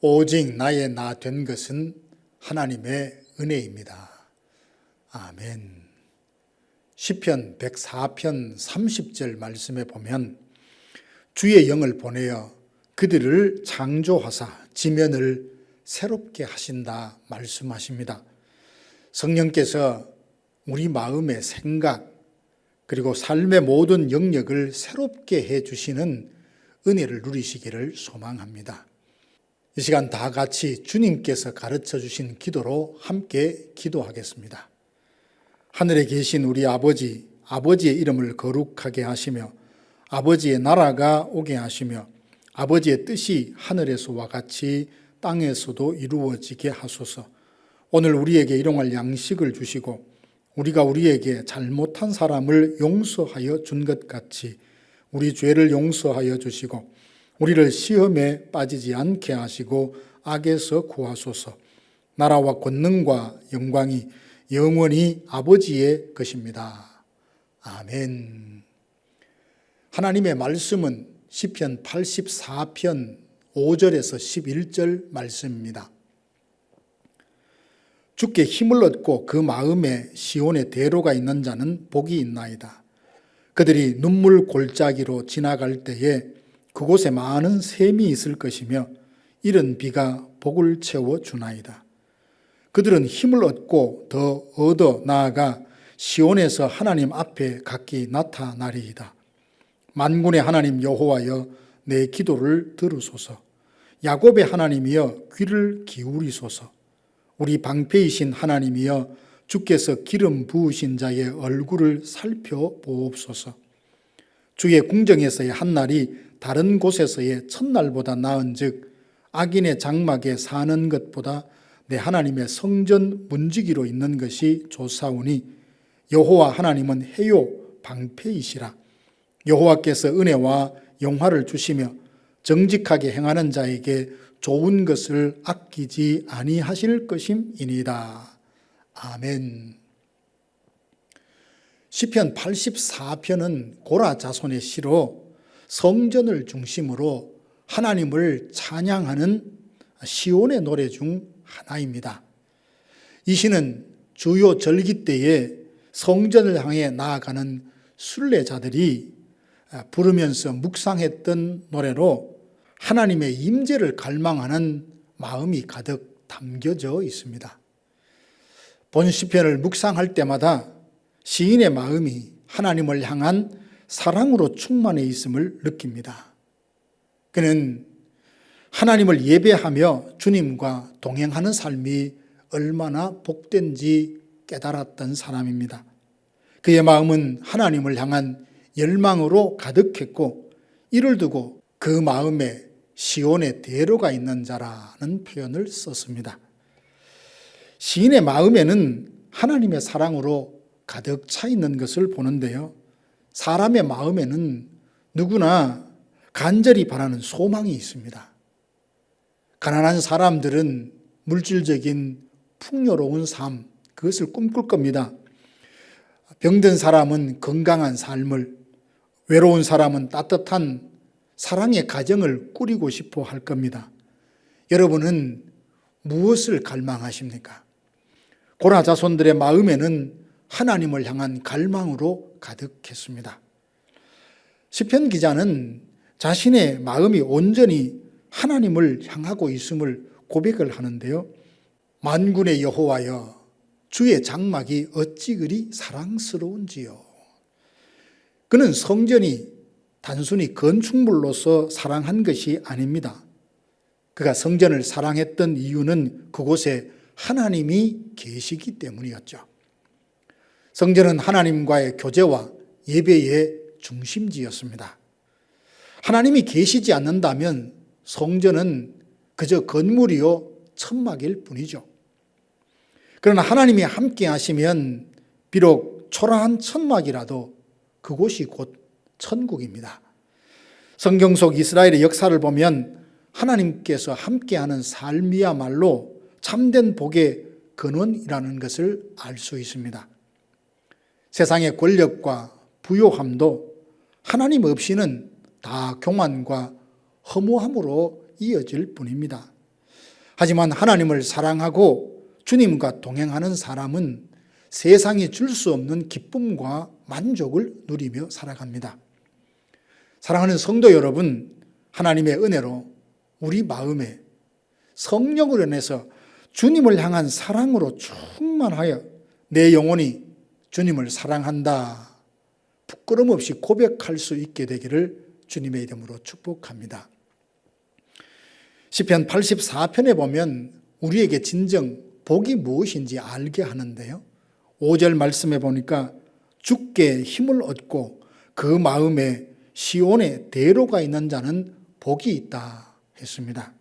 오직 나의 나 된 것은 하나님의 은혜입니다. 아멘. 시편 104편 30절 말씀에 보면 주의 영을 보내어 그들을 창조하사 지면을 새롭게 하신다 말씀하십니다. 성령께서 우리 마음의 생각 그리고 삶의 모든 영역을 새롭게 해주시는 은혜를 누리시기를 소망합니다. 이 시간 다 같이 주님께서 가르쳐 주신 기도로 함께 기도하겠습니다. 하늘에 계신 우리 아버지, 아버지의 이름을 거룩하게 하시며 아버지의 나라가 오게 하시며 아버지의 뜻이 하늘에서와 같이 땅에서도 이루어지게 하소서. 오늘 우리에게 일용할 양식을 주시고 우리가 우리에게 잘못한 사람을 용서하여 준 것 같이 우리 죄를 용서하여 주시고 우리를 시험에 빠지지 않게 하시고 악에서 구하소서. 나라와 권능과 영광이 영원히 아버지의 것입니다. 아멘. 하나님의 말씀은 시편 84편 5절에서 11절 말씀입니다. 주께 힘을 얻고 그 마음에 시온의 대로가 있는 자는 복이 있나이다. 그들이 눈물 골짜기로 지나갈 때에 그곳에 많은 샘이 있을 것이며 이른 비가 복을 채워주나이다. 그들은 힘을 얻고 더 얻어 나아가 시온에서 하나님 앞에 각기 나타나리이다. 만군의 하나님 여호와여 내 기도를 들으소서. 야곱의 하나님이여 귀를 기울이소서. 우리 방패이신 하나님이여 주께서 기름 부으신 자의 얼굴을 살펴보옵소서. 주의 궁정에서의 한날이 다른 곳에서의 첫날보다 나은즉 악인의 장막에 사는 것보다 내 하나님의 성전 문지기로 있는 것이 좋사오니 여호와 하나님은 해요 방패이시라. 여호와께서 은혜와 영화를 주시며 정직하게 행하는 자에게 좋은 것을 아끼지 아니하실 것임이니이다. 아멘. 시편 84편은 고라 자손의 시로 성전을 중심으로 하나님을 찬양하는 시온의 노래 중 하나입니다. 이 시는 주요 절기 때에 성전을 향해 나아가는 순례자들이 부르면서 묵상했던 노래로 하나님의 임재를 갈망하는 마음이 가득 담겨져 있습니다. 본 시편을 묵상할 때마다 시인의 마음이 하나님을 향한 사랑으로 충만해 있음을 느낍니다. 그는 하나님을 예배하며 주님과 동행하는 삶이 얼마나 복된지 깨달았던 사람입니다. 그의 마음은 하나님을 향한 열망으로 가득했고 이를 두고 그 마음에 시온의 대로가 있는 자라는 표현을 썼습니다. 시인의 마음에는 하나님의 사랑으로 가득 차 있는 것을 보는데요. 사람의 마음에는 누구나 간절히 바라는 소망이 있습니다. 가난한 사람들은 물질적인 풍요로운 삶, 그것을 꿈꿀 겁니다. 병든 사람은 건강한 삶을, 외로운 사람은 따뜻한 사랑의 가정을 꾸리고 싶어 할 겁니다. 여러분은 무엇을 갈망하십니까? 고라 자손들의 마음에는 하나님을 향한 갈망으로 가득했습니다. 시편 기자는 자신의 마음이 온전히 하나님을 향하고 있음을 고백을 하는데요. 만군의 여호와여 주의 장막이 어찌 그리 사랑스러운지요. 그는 성전이 단순히 건축물로서 사랑한 것이 아닙니다. 그가 성전을 사랑했던 이유는 그곳에 하나님이 계시기 때문이었죠. 성전은 하나님과의 교제와 예배의 중심지였습니다. 하나님이 계시지 않는다면 성전은 그저 건물이요 천막일 뿐이죠. 그러나 하나님이 함께 하시면 비록 초라한 천막이라도 그곳이 곧 천국입니다. 성경 속 이스라엘의 역사를 보면 하나님께서 함께하는 삶이야말로 참된 복의 근원이라는 것을 알 수 있습니다. 세상의 권력과 부요함도 하나님 없이는 다 교만과 허무함으로 이어질 뿐입니다. 하지만 하나님을 사랑하고 주님과 동행하는 사람은 세상이 줄 수 없는 기쁨과 만족을 누리며 살아갑니다. 사랑하는 성도 여러분, 하나님의 은혜로 우리 마음에 성령으로 인해서 주님을 향한 사랑으로 충만하여 내 영혼이 주님을 사랑한다, 부끄럼 없이 고백할 수 있게 되기를 주님의 이름으로 축복합니다. 시편 84편에 보면 우리에게 진정 복이 무엇인지 알게 하는데요, 5절 말씀에 보니까 주께 힘을 얻고 그 마음에 시온에 대로가 있는 자는 복이 있다 했습니다.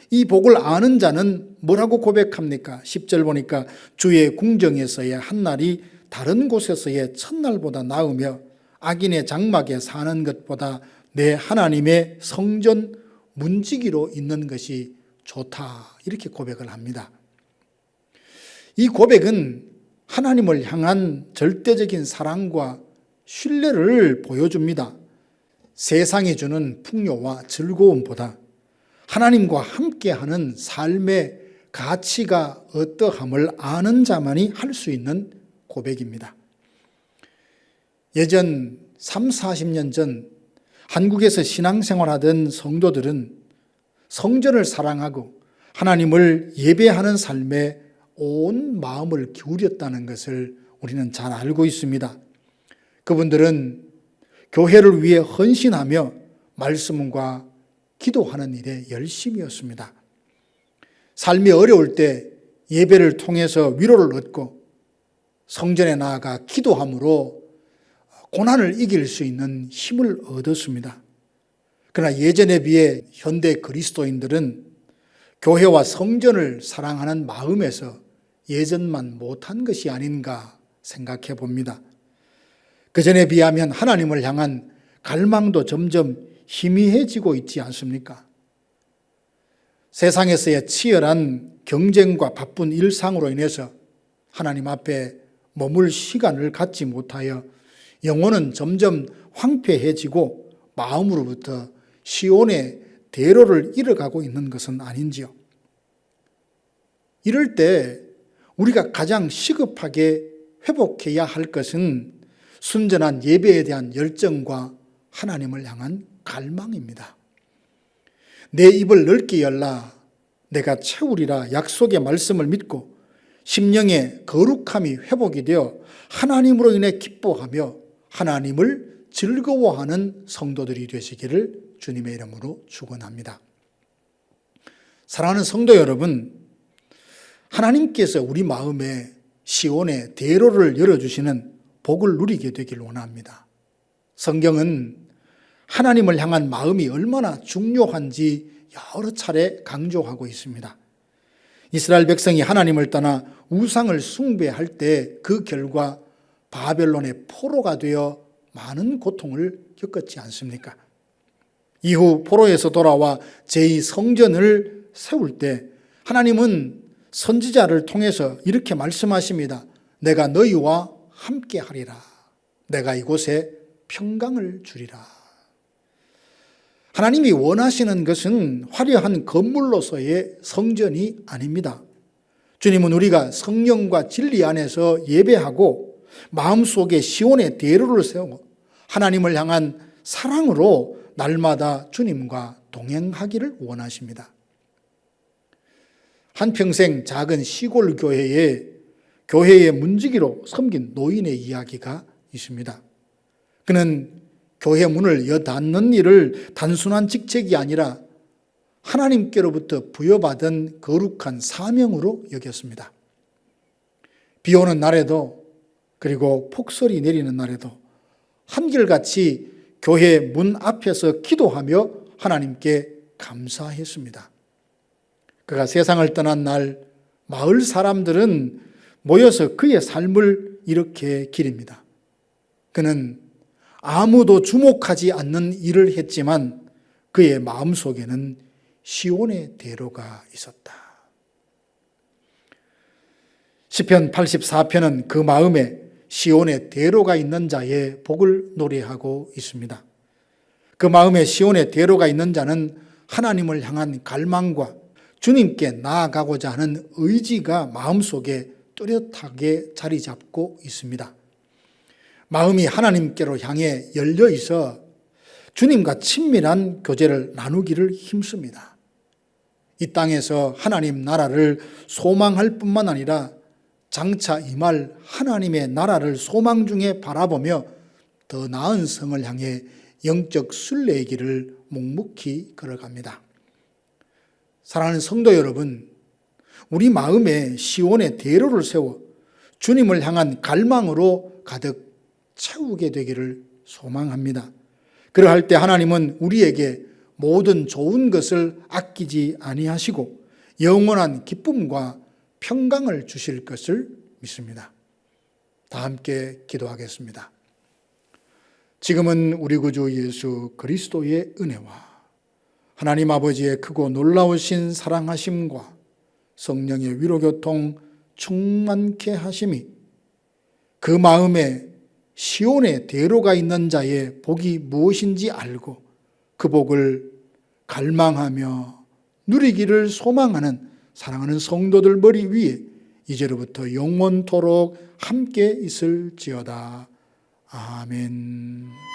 이 복을 아는 자는 뭐라고 고백합니까? 10절 보니까 주의 궁정에서의 한날이 다른 곳에서의 첫날보다 나으며 악인의 장막에 사는 것보다 내 하나님의 성전 문지기로 있는 것이 좋다, 이렇게 고백을 합니다. 이 고백은 하나님을 향한 절대적인 사랑과 신뢰를 보여줍니다. 세상이 주는 풍요와 즐거움보다 하나님과 함께하는 삶의 가치가 어떠함을 아는 자만이 할 수 있는 고백입니다. 예전 3, 40년 전 한국에서 신앙생활하던 성도들은 성전을 사랑하고 하나님을 예배하는 삶에 온 마음을 기울였다는 것을 우리는 잘 알고 있습니다. 그분들은 교회를 위해 헌신하며 말씀과 기도하는 일에 열심이었습니다. 삶이 어려울 때 예배를 통해서 위로를 얻고 성전에 나아가 기도함으로 고난을 이길 수 있는 힘을 얻었습니다. 그러나 예전에 비해 현대 그리스도인들은 교회와 성전을 사랑하는 마음에서 예전만 못한 것이 아닌가 생각해 봅니다. 그전에 비하면 하나님을 향한 갈망도 점점 희미해지고 있지 않습니까? 세상에서의 치열한 경쟁과 바쁜 일상으로 인해서 하나님 앞에 머물 시간을 갖지 못하여 영혼은 점점 황폐해지고 마음으로부터 시온의 대로를 잃어가고 있는 것은 아닌지요. 이럴 때 우리가 가장 시급하게 회복해야 할 것은 순전한 예배에 대한 열정과 하나님을 향한 갈망입니다. 내 입을 넓게 열라 내가 채우리라 약속의 말씀을 믿고 심령의 거룩함이 회복이 되어 하나님으로 인해 기뻐하며 하나님을 즐거워하는 성도들이 되시기를 주님의 이름으로 축원합니다. 사랑하는 성도 여러분, 하나님께서 우리 마음에 시온의 대로를 열어주시는 복을 누리게 되길 원합니다. 성경은 하나님을 향한 마음이 얼마나 중요한지 여러 차례 강조하고 있습니다. 이스라엘 백성이 하나님을 떠나 우상을 숭배할 때 그 결과 바벨론의 포로가 되어 많은 고통을 겪었지 않습니까? 이후 포로에서 돌아와 제2성전을 세울 때 하나님은 선지자를 통해서 이렇게 말씀하십니다. 내가 너희와 함께 하리라. 내가 이곳에 평강을 주리라. 하나님이 원하시는 것은 화려한 건물로서의 성전이 아닙니다. 주님은 우리가 성령과 진리 안에서 예배하고 마음속에 시온의 대로를 세우고 하나님을 향한 사랑으로 날마다 주님과 동행하기를 원하십니다. 한평생 작은 시골 교회의 문지기로 섬긴 노인의 이야기가 있습니다. 그는 교회 문을 여닫는 일을 단순한 직책이 아니라 하나님께로부터 부여받은 거룩한 사명으로 여겼습니다. 비 오는 날에도 그리고 폭설이 내리는 날에도 한결같이 교회 문 앞에서 기도하며 하나님께 감사했습니다. 그가 세상을 떠난 날 마을 사람들은 모여서 그의 삶을 이렇게 기립니다. 그는 아무도 주목하지 않는 일을 했지만 그의 마음속에는 시온의 대로가 있었다. 시편 84편은 그 마음에 시온의 대로가 있는 자의 복을 노래하고 있습니다. 그 마음에 시온의 대로가 있는 자는 하나님을 향한 갈망과 주님께 나아가고자 하는 의지가 마음속에 뚜렷하게 자리 잡고 있습니다. 마음이 하나님께로 향해 열려 있어 주님과 친밀한 교제를 나누기를 힘씁니다. 이 땅에서 하나님 나라를 소망할 뿐만 아니라 장차 임할 하나님의 나라를 소망 중에 바라보며 더 나은 성을 향해 영적 순례의 길을 묵묵히 걸어갑니다. 사랑하는 성도 여러분, 우리 마음에 시온의 대로를 세워 주님을 향한 갈망으로 가득 채우게 되기를 소망합니다. 그러할 때 하나님은 우리에게 모든 좋은 것을 아끼지 아니하시고 영원한 기쁨과 평강을 주실 것을 믿습니다. 다 함께 기도하겠습니다. 지금은 우리 구주 예수 그리스도의 은혜와 하나님 아버지의 크고 놀라우신 사랑하심과 성령의 위로교통 충만케 하심이 그 마음에 시온의 대로가 있는 자의 복이 무엇인지 알고 그 복을 갈망하며 누리기를 소망하는 사랑하는 성도들 머리 위에 이제로부터 영원토록 함께 있을지어다. 아멘.